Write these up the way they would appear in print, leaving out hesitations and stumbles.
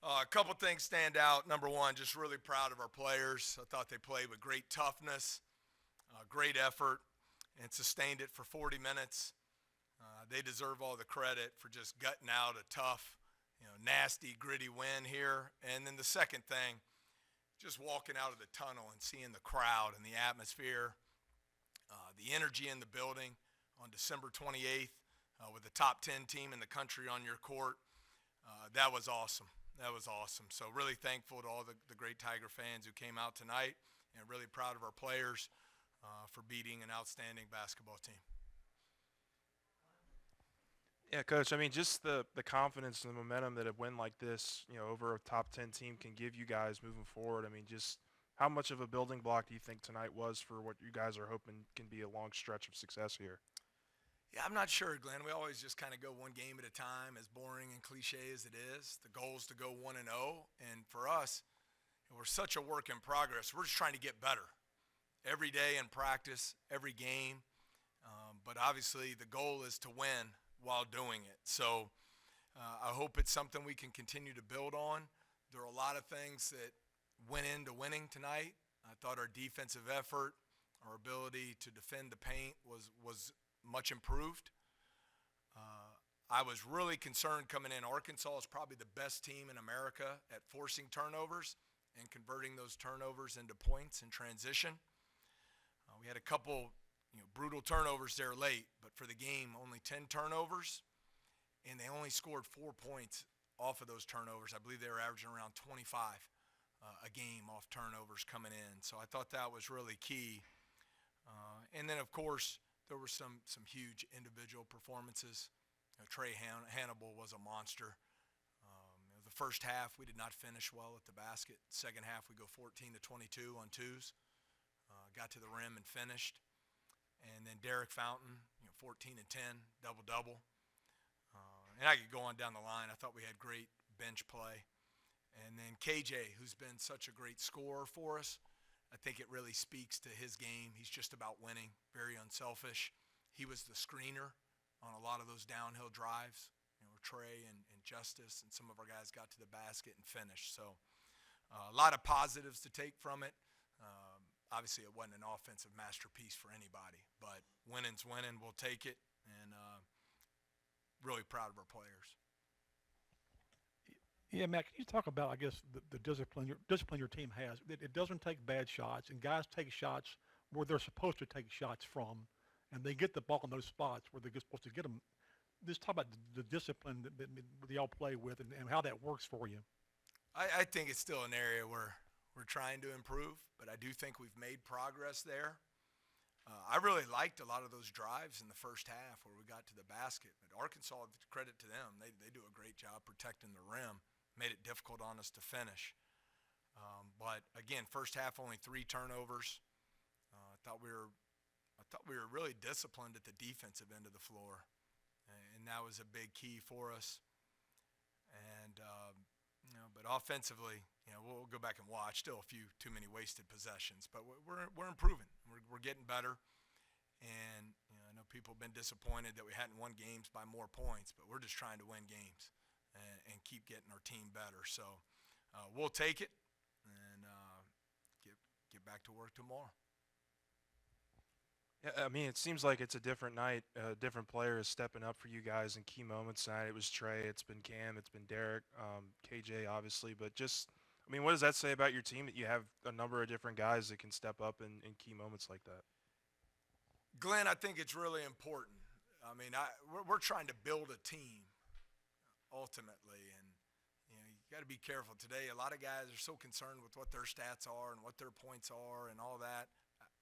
A couple things stand out. Number one, just really proud of our players. I thought they played with great toughness, great effort, and sustained it for 40 minutes. They deserve all the credit for just gutting out a tough, nasty, gritty win here. And then the second thing, just walking out of the tunnel and seeing the crowd and the atmosphere, the energy in the building on December 28th with the top 10 team in the country on your court. That was awesome. That was awesome. So really thankful to all the great Tiger fans who came out tonight, and really proud of our players for beating an outstanding basketball team. Yeah, Coach. I mean, just the confidence and the momentum that a win like this, over a top 10 team can give you guys moving forward. I mean, just how much of a building block do you think tonight was for what you guys are hoping can be a long stretch of success here? Yeah, I'm not sure, Glenn. We always just kind of go one game at a time, as boring and cliche as it is. The goal is to go 1-0, and for us, we're such a work in progress. We're just trying to get better every day in practice, every game. But obviously, the goal is to win while doing it. So I hope it's something we can continue to build on. There are a lot of things that went into winning tonight. I thought our defensive effort, our ability to defend the paint was much improved. I was really concerned coming in. Arkansas is probably the best team in America at forcing turnovers and converting those turnovers into points in transition. We had a couple brutal turnovers there late, but for the game, only 10 turnovers, and they only scored 4 points off of those turnovers. I believe they were averaging around 25 a game off turnovers coming in. So I thought that was really key. And then, of course, there were some huge individual performances. Trey Hannibal was a monster. The first half, we did not finish well at the basket. Second half, we go 14-22 on twos. Got to the rim and finished. And then Derek Fountain, 14 and 10, double-double. And I could go on down the line. I thought we had great bench play. And then KJ, who's been such a great scorer for us, I think it really speaks to his game. He's just about winning, very unselfish. He was the screener on a lot of those downhill drives. Trey and Justice and some of our guys got to the basket and finished. So a lot of positives to take from it. Obviously, it wasn't an offensive masterpiece for anybody, but winning's winning. We'll take it, and really proud of our players. Yeah, Matt, can you talk about, I guess, the discipline your team has? It doesn't take bad shots, and guys take shots where they're supposed to take shots from, and they get the ball in those spots where they're supposed to get them. Just talk about the discipline that y'all play with and how that works for you. I think it's still an area where we're trying to improve, but I do think we've made progress there. I really liked a lot of those drives in the first half where we got to the basket. But Arkansas, credit to them, they do a great job protecting the rim. Made it difficult on us to finish. But again, first half only 3 turnovers. I thought we were really disciplined at the defensive end of the floor, and that was a big key for us. And but offensively, we'll go back and watch. Still a few too many wasted possessions, but we're improving. We're getting better. And I know people have been disappointed that we hadn't won games by more points, but we're just trying to win games and keep getting our team better. So we'll take it and get back to work tomorrow. Yeah, I mean, it seems like it's a different night. Different players stepping up for you guys in key moments tonight. It was Trey, it's been Cam, it's been Derek, KJ, obviously. But just, I mean, what does that say about your team that you have a number of different guys that can step up in key moments like that? Glenn, I think it's really important. I mean, we're trying to build a team ultimately, and you got to be careful today. A lot of guys are so concerned with what their stats are and what their points are and all that.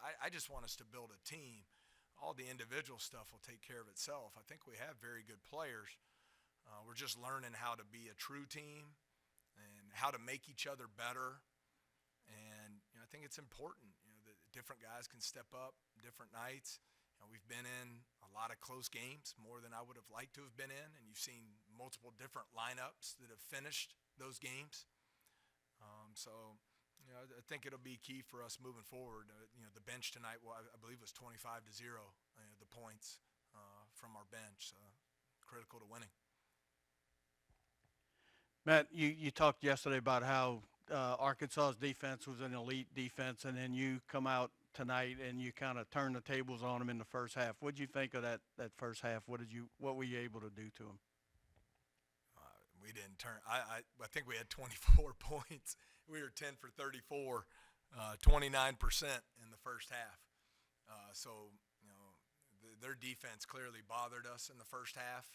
I just want us to build a team. All the individual stuff will take care of itself. I think we have very good players. We're just learning how to be a true team and how to make each other better. And I think it's important. That different guys can step up different nights. We've been in a lot of close games, more than I would have liked to have been in, and you've seen multiple different lineups that have finished those games. So I think it'll be key for us moving forward. The bench tonight, I believe, was 25-0. The points from our bench, critical to winning. Matt, you talked yesterday about how Arkansas's defense was an elite defense, and then you come out tonight and you kind of turn the tables on them in the first half. What did you think of that first half? What were you able to do to them? We didn't turn. I think we had 24 points. We were 10 for 34, 29% in the first half. So their defense clearly bothered us in the first half.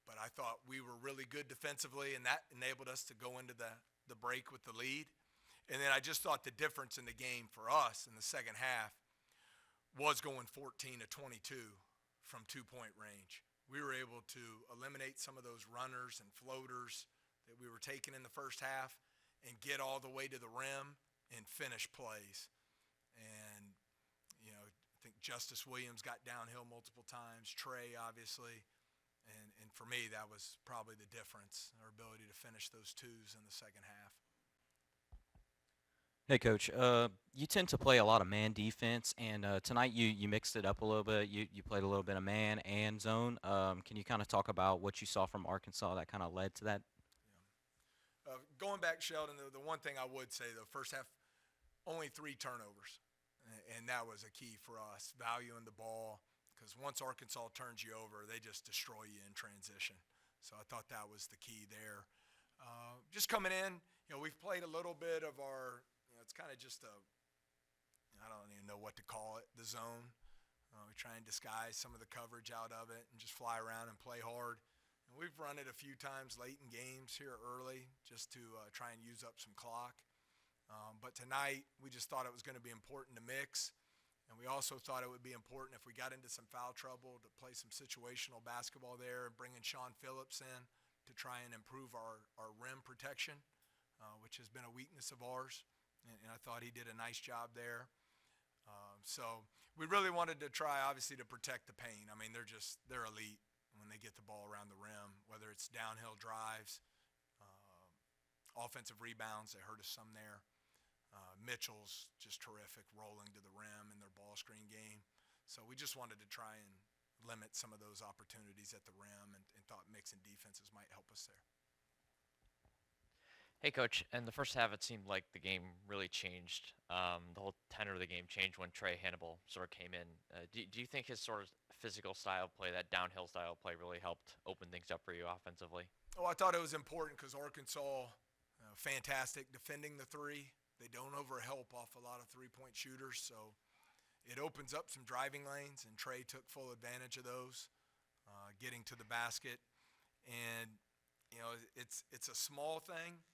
But I thought we were really good defensively, and that enabled us to go into the break with the lead. And then I just thought the difference in the game for us in the second half was going 14 to 22 from two-point range. We were able to eliminate some of those runners and floaters that we were taking in the first half and get all the way to the rim and finish plays. And, I think Justice Williams got downhill multiple times, Trey obviously. And for me, that was probably the difference, our ability to finish those twos in the second half. Hey, Coach. You tend to play a lot of man defense, and tonight you mixed it up a little bit. You played a little bit of man and zone. Can you kind of talk about what you saw from Arkansas that kind of led to that? Going back, Sheldon, the one thing I would say, the first half, only 3 turnovers, and that was a key for us, valuing the ball, because once Arkansas turns you over, they just destroy you in transition. So I thought that was the key there. Just coming in, we've played a little bit of our, it's kind of just I don't even know what to call it, the zone. We try and disguise some of the coverage out of it and just fly around and play hard. And we've run it a few times late in games here early just to try and use up some clock. But tonight, we just thought it was going to be important to mix. And we also thought it would be important if we got into some foul trouble to play some situational basketball there and bringing Sean Phillips in to try and improve our rim protection, which has been a weakness of ours. And I thought he did a nice job there. So we really wanted to try, obviously, to protect the paint. I mean, they're elite when they get the ball around the rim, whether it's downhill drives, offensive rebounds. They hurt us some there. Mitchell's just terrific rolling to the rim in their ball screen game. So we just wanted to try and limit some of those opportunities at the rim and thought mixing defenses might help us there. Hey, Coach. In the first half, it seemed like the game really changed. The whole tenor of the game changed when Trey Hannibal sort of came in. Do you think his sort of physical style of play, that downhill style of play, really helped open things up for you offensively? Oh, I thought it was important because Arkansas, fantastic defending the three. They don't overhelp off a lot of three-point shooters, so it opens up some driving lanes, and Trey took full advantage of those, getting to the basket. And, it's a small thing,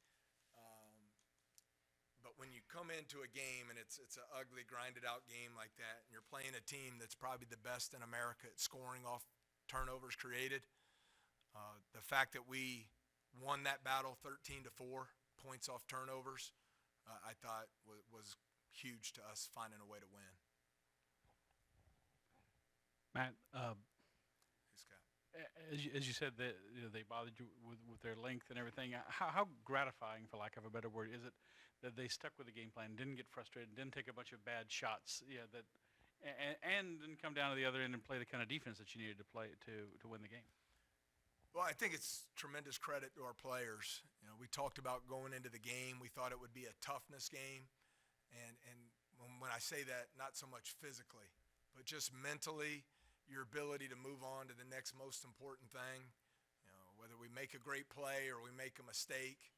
but when you come into a game and it's an ugly, grinded-out game like that, and you're playing a team that's probably the best in America at scoring off turnovers created, the fact that we won that battle 13-4 points off turnovers, I thought was huge to us finding a way to win. Matt, Hey, Scott. as you said, that they bothered you with their length and everything. How gratifying, for lack of a better word, is it that they stuck with the game plan, didn't get frustrated, didn't take a bunch of bad shots, and didn't come down to the other end and play the kind of defense that you needed to play to win the game? Well, I think it's tremendous credit to our players. We talked about going into the game. We thought it would be a toughness game. And when I say that, not so much physically, but just mentally, your ability to move on to the next most important thing. Whether we make a great play or we make a mistake,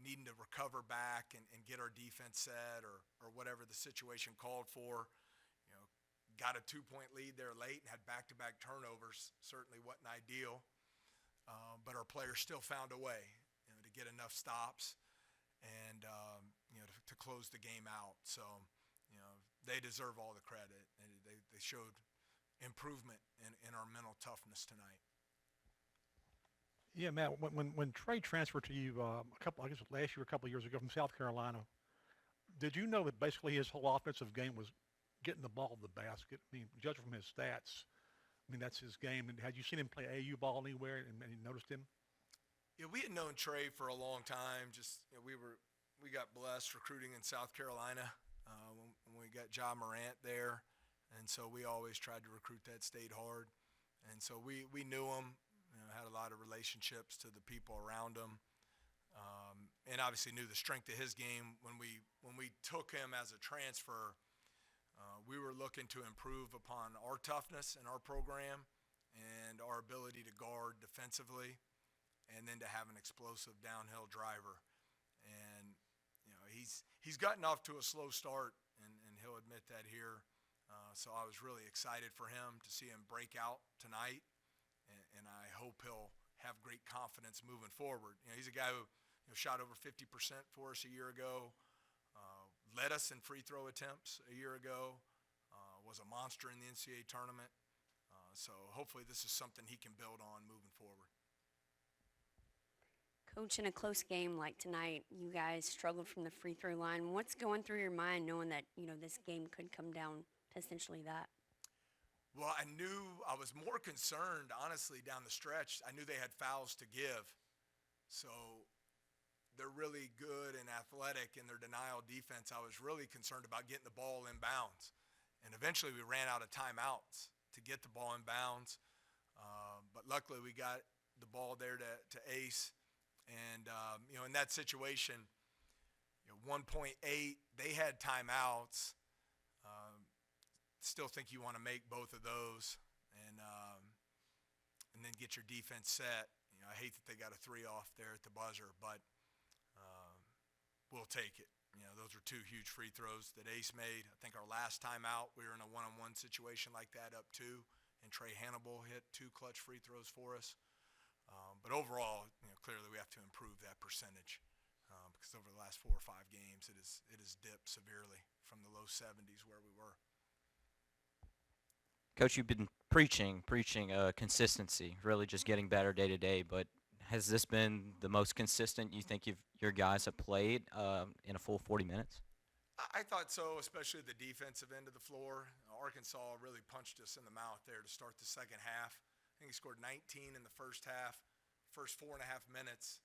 needing to recover back and get our defense set or whatever the situation called for. Got a 2-point lead there late and had back-to-back turnovers. Certainly wasn't ideal. But our players still found a way, to get enough stops and, to close the game out. So, they deserve all the credit. And they showed improvement in our mental toughness tonight. Yeah, Matt, when Trey transferred to you last year, a couple of years ago from South Carolina, did you know that basically his whole offensive game was getting the ball to the basket? I mean, judging from his stats, that's his game. And had you seen him play AU ball anywhere and you noticed him? Yeah, we had known Trey for a long time. Just we got blessed recruiting in South Carolina when we got Ja Morant there, and so we always tried to recruit that state hard. And so we knew him. had a lot of relationships to the people around him, and obviously knew the strength of his game. When we took him as a transfer, we were looking to improve upon our toughness in our program and our ability to guard defensively, and then to have an explosive downhill driver. And he's gotten off to a slow start, and he'll admit that here. So I was really excited for him to see him break out tonight, and I hope he'll have great confidence moving forward. He's a guy who shot over 50% for us a year ago, led us in free throw attempts a year ago, was a monster in the NCAA tournament. So hopefully this is something he can build on moving forward. Coach, in a close game like tonight, you guys struggled from the free throw line. What's going through your mind knowing that, this game could come down to essentially that? Well, I was more concerned, honestly, down the stretch. I knew they had fouls to give. So they're really good and athletic in their denial defense. I was really concerned about getting the ball in bounds. And eventually we ran out of timeouts to get the ball in bounds. But luckily we got the ball there to Ace. And, in that situation, 1.8, they had timeouts. Still think you want to make both of those and then get your defense set. I hate that they got a 3 off there at the buzzer, but we'll take it. Those are 2 huge free throws that Ace made. I think our last time out, we were in a one-on-one situation like that, up 2, and Trey Hannibal hit 2 clutch free throws for us. But overall, clearly we have to improve that percentage because over the last 4 or 5 games, it has dipped severely from the low 70s where we were. Coach, you've been preaching consistency, really just getting better day to day. But has this been the most consistent you think your guys have played in a full 40 minutes? I thought so, especially the defensive end of the floor. Arkansas really punched us in the mouth there to start the second half. I think he scored 19 in the first half. First 4.5 minutes,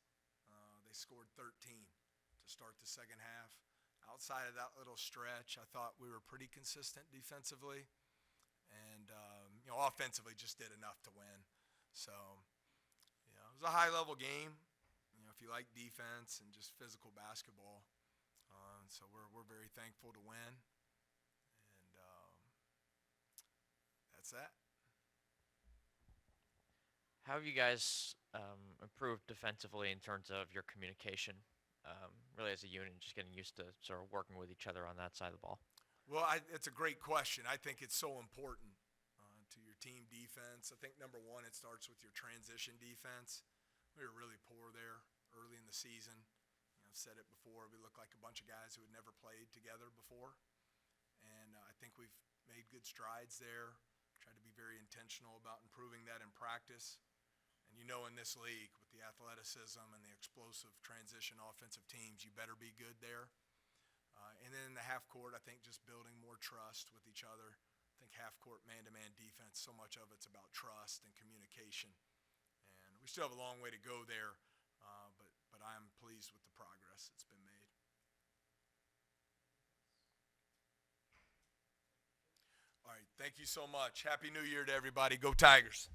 they scored 13 to start the second half. Outside of that little stretch, I thought we were pretty consistent defensively. And, offensively just did enough to win. So, it was a high-level game, if you like defense and just physical basketball. So we're very thankful to win. And that's that. How have you guys improved defensively in terms of your communication, really as a unit, and just getting used to sort of working with each other on that side of the ball? Well, it's a great question. I think it's so important to your team defense. I think, number one, it starts with your transition defense. We were really poor there early in the season. I've said it before. We looked like a bunch of guys who had never played together before. And I think we've made good strides there. Tried to be very intentional about improving that in practice. And in this league, with the athleticism and the explosive transition offensive teams, you better be good there. And then in the half court, I think just building more trust with each other. I think half court man-to-man defense, so much of it's about trust and communication. And we still have a long way to go there, but I'm pleased with the progress that's been made. All right, thank you so much. Happy New Year to everybody. Go Tigers.